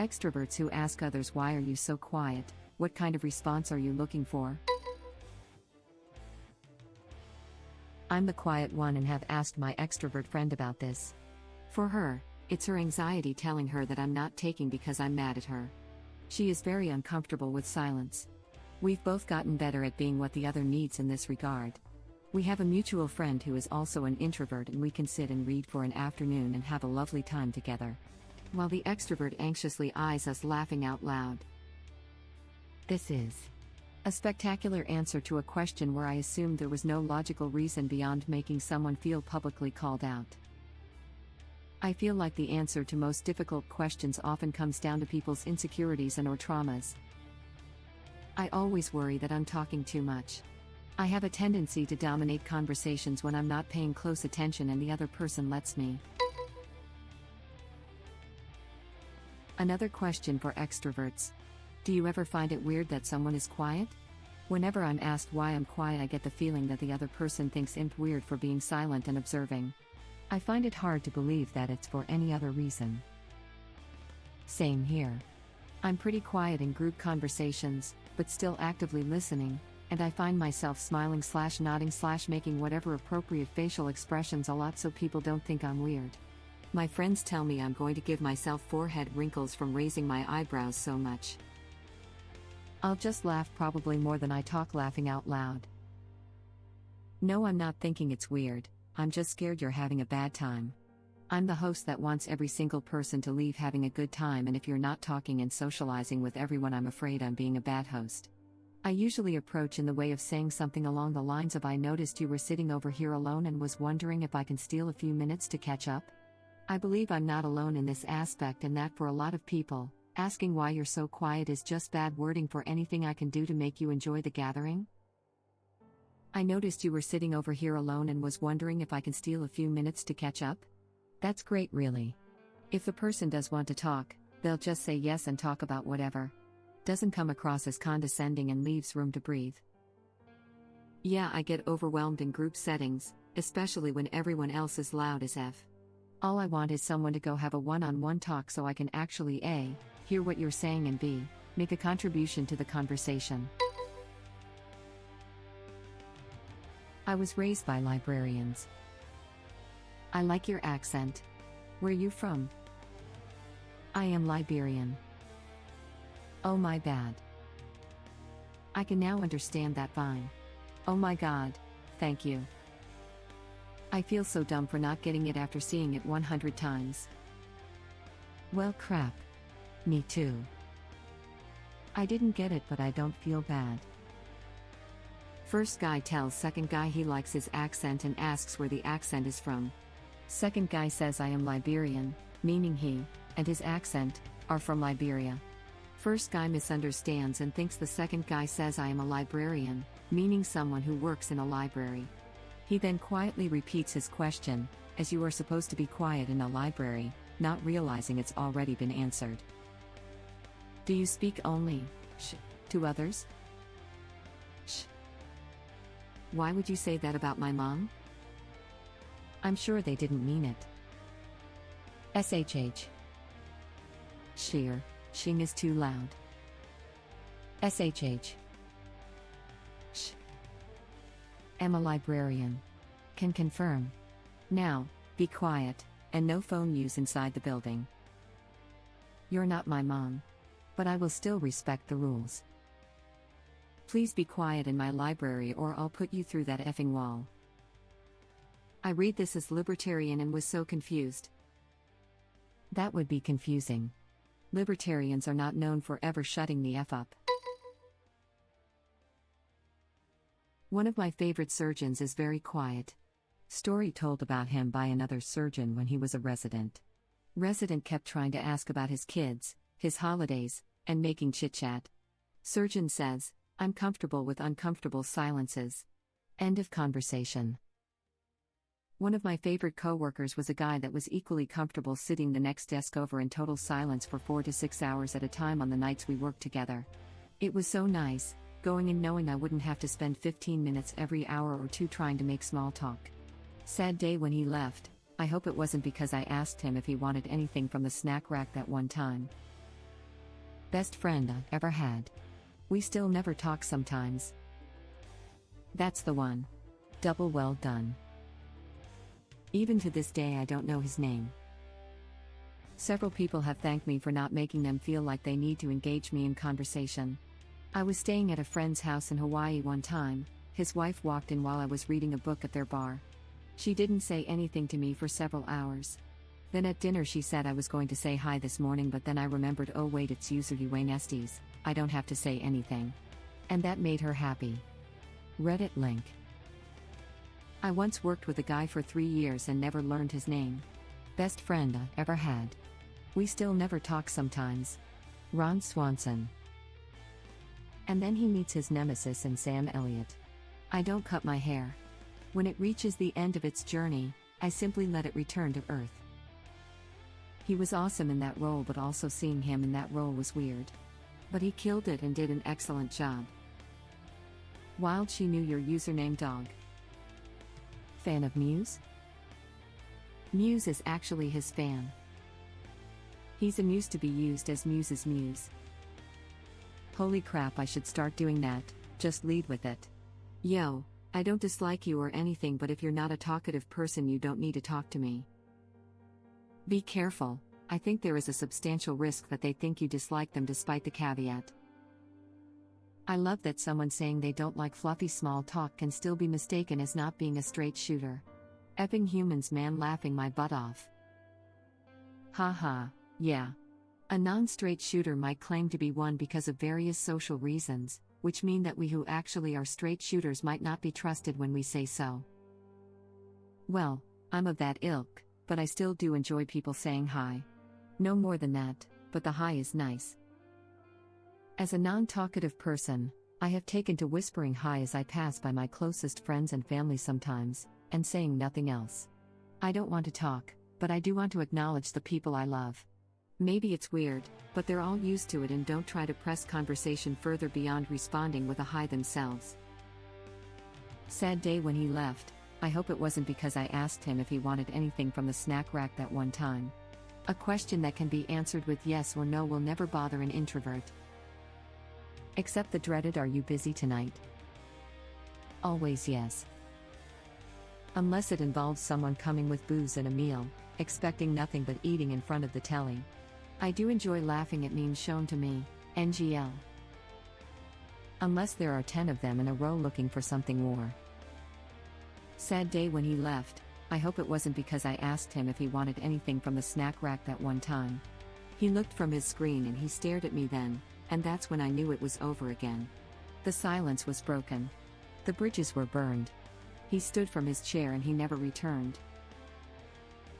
Extroverts who ask others, "Why are you so quiet? What kind of response are you looking for?" I'm the quiet one and have asked my extrovert friend about this. For her, it's her anxiety telling her that I'm not taking because I'm mad at her. She is very uncomfortable with silence. We've both gotten better at being what the other needs in this regard. We have a mutual friend who is also an introvert, and we can sit and read for an afternoon and have a lovely time together, while the extrovert anxiously eyes us laughing out loud. This is a spectacular answer to a question where I assumed there was no logical reason beyond making someone feel publicly called out. I feel like the answer to most difficult questions often comes down to people's insecurities and/or traumas. I always worry that I'm talking too much. I have a tendency to dominate conversations when I'm not paying close attention and the other person lets me. Another question for extroverts. Do you ever find it weird that someone is quiet? Whenever I'm asked why I'm quiet, I get the feeling that the other person thinks I'm weird for being silent and observing. I find it hard to believe that it's for any other reason. Same here. I'm pretty quiet in group conversations, but still actively listening, and I find myself smiling/nodding/making whatever appropriate facial expressions a lot so people don't think I'm weird. My friends tell me I'm going to give myself forehead wrinkles from raising my eyebrows so much. I'll just laugh probably more than I talk, laughing out loud. No, I'm not thinking it's weird, I'm just scared you're having a bad time. I'm the host that wants every single person to leave having a good time, and if you're not talking and socializing with everyone, I'm afraid I'm being a bad host. I usually approach in the way of saying something along the lines of, "I noticed you were sitting over here alone and was wondering if I can steal a few minutes to catch up." I believe I'm not alone in this aspect, and that for a lot of people, asking why you're so quiet is just bad wording for anything I can do to make you enjoy the gathering. I noticed you were sitting over here alone and was wondering if I can steal a few minutes to catch up. That's great, really. If the person does want to talk, they'll just say yes and talk about whatever. Doesn't come across as condescending and leaves room to breathe. Yeah, I get overwhelmed in group settings, especially when everyone else is loud as F. All I want is someone to go have a one-on-one talk so I can actually A, hear what you're saying, and B, make a contribution to the conversation. I was raised by librarians. I like your accent. Where you from? I am Liberian. Oh, my bad. I can now understand that fine. Oh my god, thank you. I feel so dumb for not getting it after seeing it 100 times. Well, crap. Me too. I didn't get it, but I don't feel bad. First guy tells second guy he likes his accent and asks where the accent is from. Second guy says I am Liberian, meaning he, and his accent, are from Liberia. First guy misunderstands and thinks the second guy says I am a librarian, meaning someone who works in a library. He then quietly repeats his question, as you are supposed to be quiet in a library, not realizing it's already been answered. Do you speak only sh to others? Sh. Why would you say that about my mom? I'm sure they didn't mean it. SHH. Sheer, shing is too loud. SHH. Sh. Am a librarian. Can confirm. Now, be quiet, and no phone use inside the building. You're not my mom. But I will still respect the rules. Please be quiet in my library or I'll put you through that effing wall. I read this as libertarian and was so confused. That would be confusing. Libertarians are not known for ever shutting the F up. One of my favorite surgeons is very quiet. Story told about him by another surgeon when he was a resident. Resident kept trying to ask about his kids, his holidays, and making chit-chat. Surgeon says, I'm comfortable with uncomfortable silences. End of conversation. One of my favorite coworkers was a guy that was equally comfortable sitting the next desk over in total silence for 4 to 6 hours at a time on the nights we worked together. It was so nice, going in knowing I wouldn't have to spend 15 minutes every hour or two trying to make small talk. Sad day when he left. I hope it wasn't because I asked him if he wanted anything from the snack rack that one time. Best friend I ever had. We still never talk sometimes. That's the one. Double well done. Even to this day I don't know his name. Several people have thanked me for not making them feel like they need to engage me in conversation. I was staying at a friend's house in Hawaii one time. His wife walked in while I was reading a book at their bar. She didn't say anything to me for several hours. Then at dinner she said I was going to say hi this morning, but then I remembered, oh wait, it's usually Wayne Estes, I don't have to say anything. And that made her happy. Reddit link. I once worked with a guy for 3 years and never learned his name. Best friend I ever had. We still never talk sometimes. Ron Swanson. And then he meets his nemesis in Sam Elliott. I don't cut my hair. When it reaches the end of its journey, I simply let it return to Earth. He was awesome in that role, but also seeing him in that role was weird. But he killed it and did an excellent job. Wild she knew your username dog. Fan of Muse? Muse is actually his fan. He's amused to be used as Muse's muse. Holy crap, I should start doing that, just lead with it. Yo, I don't dislike you or anything, but if you're not a talkative person you don't need to talk to me. Be careful, I think there is a substantial risk that they think you dislike them despite the caveat. I love that someone saying they don't like fluffy small talk can still be mistaken as not being a straight shooter. Epping humans, man, laughing my butt off. Haha, yeah. A non-straight shooter might claim to be one because of various social reasons, which mean that we who actually are straight shooters might not be trusted when we say so. Well, I'm of that ilk, but I still do enjoy people saying hi. No more than that, but the hi is nice. As a non-talkative person, I have taken to whispering hi as I pass by my closest friends and family sometimes, and saying nothing else. I don't want to talk, but I do want to acknowledge the people I love. Maybe it's weird, but they're all used to it and don't try to press conversation further beyond responding with a hi themselves. Sad day when he left. I hope it wasn't because I asked him if he wanted anything from the snack rack that one time. A question that can be answered with yes or no will never bother an introvert. Except the dreaded "are you busy tonight?" Always yes. Unless it involves someone coming with booze and a meal, expecting nothing but eating in front of the telly. I do enjoy laughing at memes shown to me, NGL. Unless there are 10 of them in a row looking for something more. Sad day when he left. I hope it wasn't because I asked him if he wanted anything from the snack rack that one time. He looked from his screen and he stared at me then, and that's when I knew it was over again. The silence was broken. The bridges were burned. He stood from his chair and he never returned.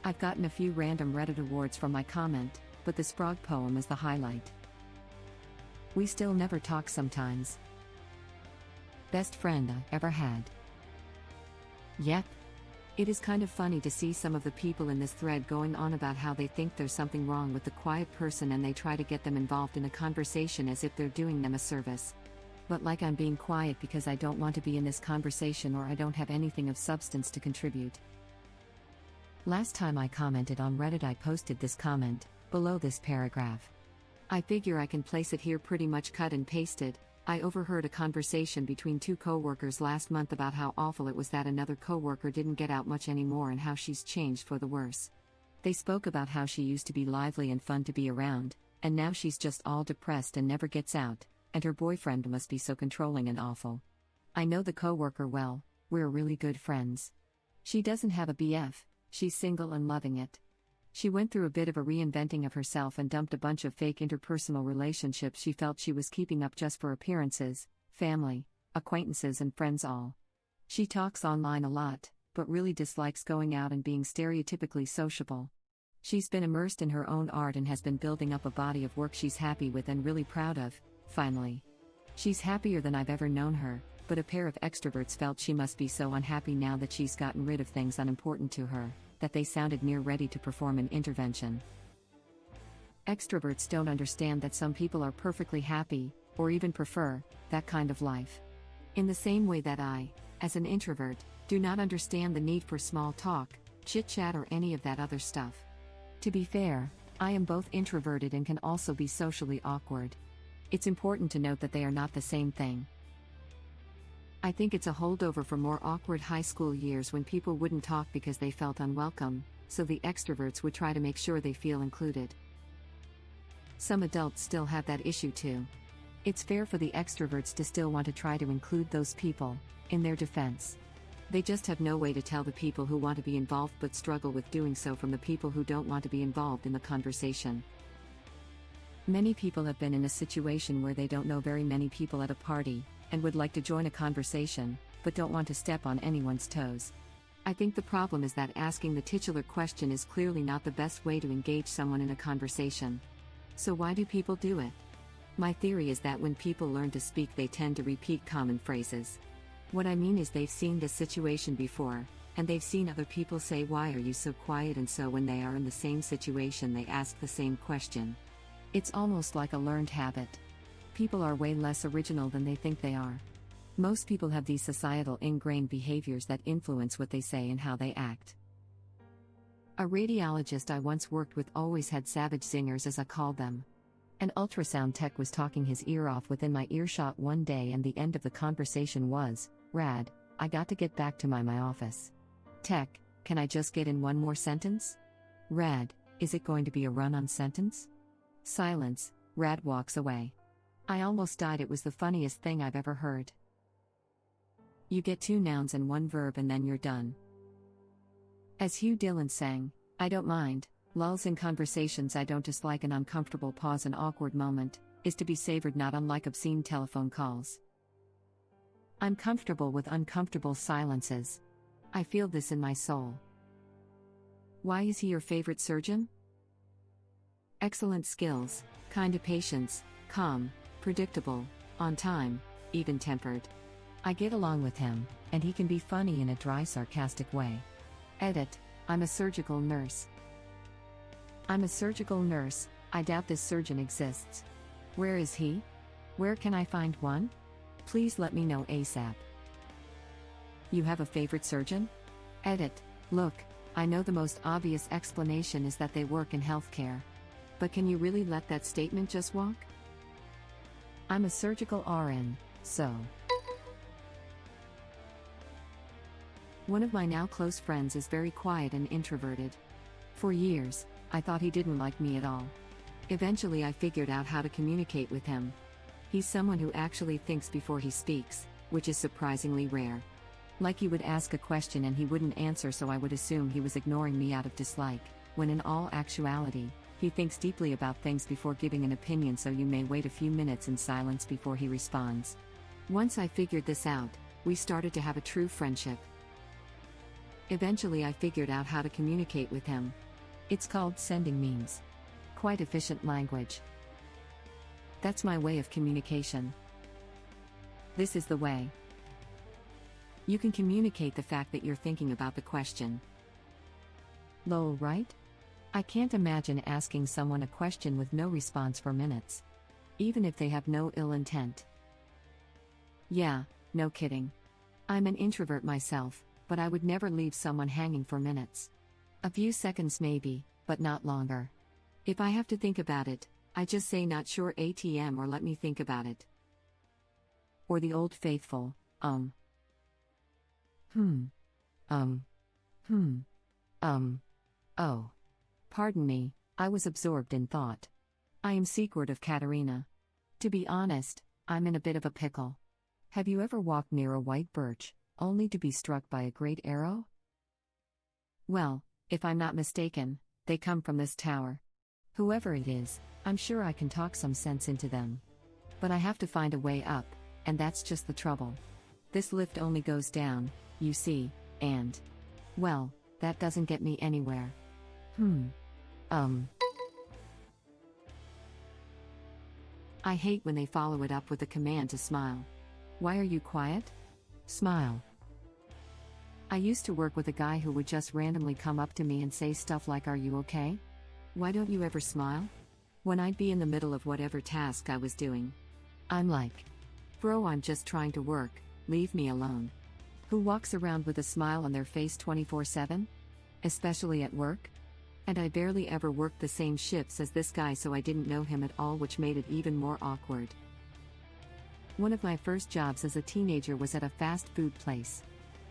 I've gotten a few random Reddit awards from my comment, but this frog poem is the highlight. We still never talk sometimes. Best friend I ever had. Yep. It is kind of funny to see some of the people in this thread going on about how they think there's something wrong with the quiet person and they try to get them involved in a conversation as if they're doing them a service. But like I'm being quiet because I don't want to be in this conversation or I don't have anything of substance to contribute. Last time I commented on Reddit I posted this comment, below this paragraph. I figure I can place it here, pretty much cut and pasted. I overheard a conversation between two coworkers last month about how awful it was that another coworker didn't get out much anymore and how she's changed for the worse. They spoke about how she used to be lively and fun to be around, and now she's just all depressed and never gets out, and her boyfriend must be so controlling and awful. I know the coworker well, we're really good friends. She doesn't have a BF, she's single and loving it. She went through a bit of a reinventing of herself and dumped a bunch of fake interpersonal relationships she felt she was keeping up just for appearances, family, acquaintances and friends all. She talks online a lot, but really dislikes going out and being stereotypically sociable. She's been immersed in her own art and has been building up a body of work she's happy with and really proud of, finally. She's happier than I've ever known her, but a pair of extroverts felt she must be so unhappy now that she's gotten rid of things unimportant to her, that they sounded near ready to perform an intervention. Extroverts don't understand that some people are perfectly happy, or even prefer, that kind of life. In the same way that I, as an introvert, do not understand the need for small talk, chit-chat or any of that other stuff. To be fair, I am both introverted and can also be socially awkward. It's important to note that they are not the same thing. I think it's a holdover from more awkward high school years when people wouldn't talk because they felt unwelcome, so the extroverts would try to make sure they feel included. Some adults still have that issue too. It's fair for the extroverts to still want to try to include those people, in their defense. They just have no way to tell the people who want to be involved but struggle with doing so from the people who don't want to be involved in the conversation. Many people have been in a situation where they don't know very many people at a party, and would like to join a conversation, but don't want to step on anyone's toes. I think the problem is that asking the titular question is clearly not the best way to engage someone in a conversation. So why do people do it? My theory is that when people learn to speak, they tend to repeat common phrases. What I mean is they've seen this situation before, and they've seen other people say, "Why are you so quiet?" and so when they are in the same situation they ask the same question. It's almost like a learned habit. People are way less original than they think they are. Most people have these societal ingrained behaviors that influence what they say and how they act. A radiologist I once worked with always had savage zingers, as I called them. An ultrasound tech was talking his ear off within my earshot one day, and the end of the conversation was, "Rad, I got to get back to my office." "Tech, can I just get in one more sentence?" "Rad, is it going to be a run-on sentence?" Silence. Rad walks away. I almost died. It was the funniest thing I've ever heard. You get 2 nouns and 1 verb and then you're done. As Hugh Dillon sang, "I don't mind lulls in conversations. I don't dislike an uncomfortable pause. An awkward moment is to be savored, not unlike obscene telephone calls." I'm comfortable with uncomfortable silences. I feel this in my soul. Why is he your favorite surgeon? Excellent skills, kind of patience, calm, predictable, on time, even-tempered. I get along with him, and he can be funny in a dry, sarcastic way. Edit, I'm a surgical nurse. I'm a surgical nurse. I doubt this surgeon exists. Where is he? Where can I find one? Please let me know ASAP. You have a favorite surgeon? Edit, look, I know the most obvious explanation is that they work in healthcare. But can you really let that statement just walk? I'm a surgical RN, so. One of my now close friends is very quiet and introverted. For years, I thought he didn't like me at all. Eventually I figured out how to communicate with him. He's someone who actually thinks before he speaks, which is surprisingly rare. Like he would ask a question and he wouldn't answer, so I would assume he was ignoring me out of dislike, when in all actuality, he thinks deeply about things before giving an opinion, so you may wait a few minutes in silence before he responds. Once I figured this out, we started to have a true friendship. Eventually I figured out how to communicate with him. It's called sending memes. Quite efficient language. That's my way of communication. This is the way. You can communicate the fact that you're thinking about the question. Lol, right? I can't imagine asking someone a question with no response for minutes. Even if they have no ill intent. Yeah, no kidding. I'm an introvert myself, but I would never leave someone hanging for minutes. A few seconds maybe, but not longer. If I have to think about it, I just say "not sure ATM" or "let me think about it." Or the old faithful, oh. Pardon me, I was absorbed in thought. I am Secret of Katerina. To be honest, I'm in a bit of a pickle. Have you ever walked near a white birch, only to be struck by a great arrow? Well, if I'm not mistaken, they come from this tower. Whoever it is, I'm sure I can talk some sense into them. But I have to find a way up, and that's just the trouble. This lift only goes down, you see, and... well, that doesn't get me anywhere. I hate when they follow it up with the command to smile. Why are you quiet? Smile. I used to work with a guy who would just randomly come up to me and say stuff like, "Are you okay? Why don't you ever smile?" When I'd be in the middle of whatever task I was doing. I'm like, "Bro, I'm just trying to work, leave me alone." Who walks around with a smile on their face 24/7? Especially at work? And I barely ever worked the same shifts as this guy, so I didn't know him at all, which made it even more awkward. One of my first jobs as a teenager was at a fast food place.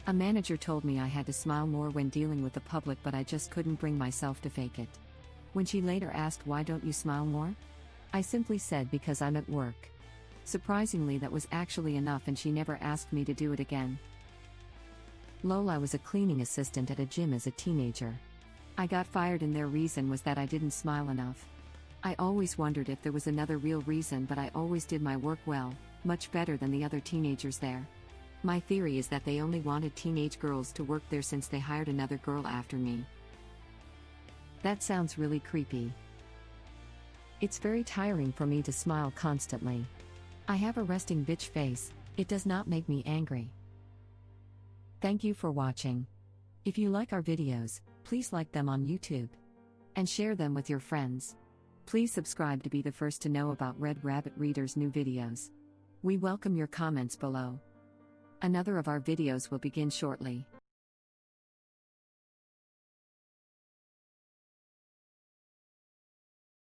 A manager told me I had to smile more when dealing with the public, but I just couldn't bring myself to fake it. When she later asked, "Why don't you smile more?" I simply said, "Because I'm at work." Surprisingly, that was actually enough, and she never asked me to do it again. I was a cleaning assistant at a gym as a teenager. I got fired, and their reason was that I didn't smile enough. I always wondered if there was another real reason, but I always did my work well, much better than the other teenagers there. My theory is that they only wanted teenage girls to work there since they hired another girl after me. That sounds really creepy. It's very tiring for me to smile constantly. I have a resting bitch face. It does not make me angry. Thank you for watching. If you like our videos, please like them on YouTube and share them with your friends. Please subscribe to be the first to know about Red Rabbit Reader's new videos. We welcome your comments below. Another of our videos will begin shortly.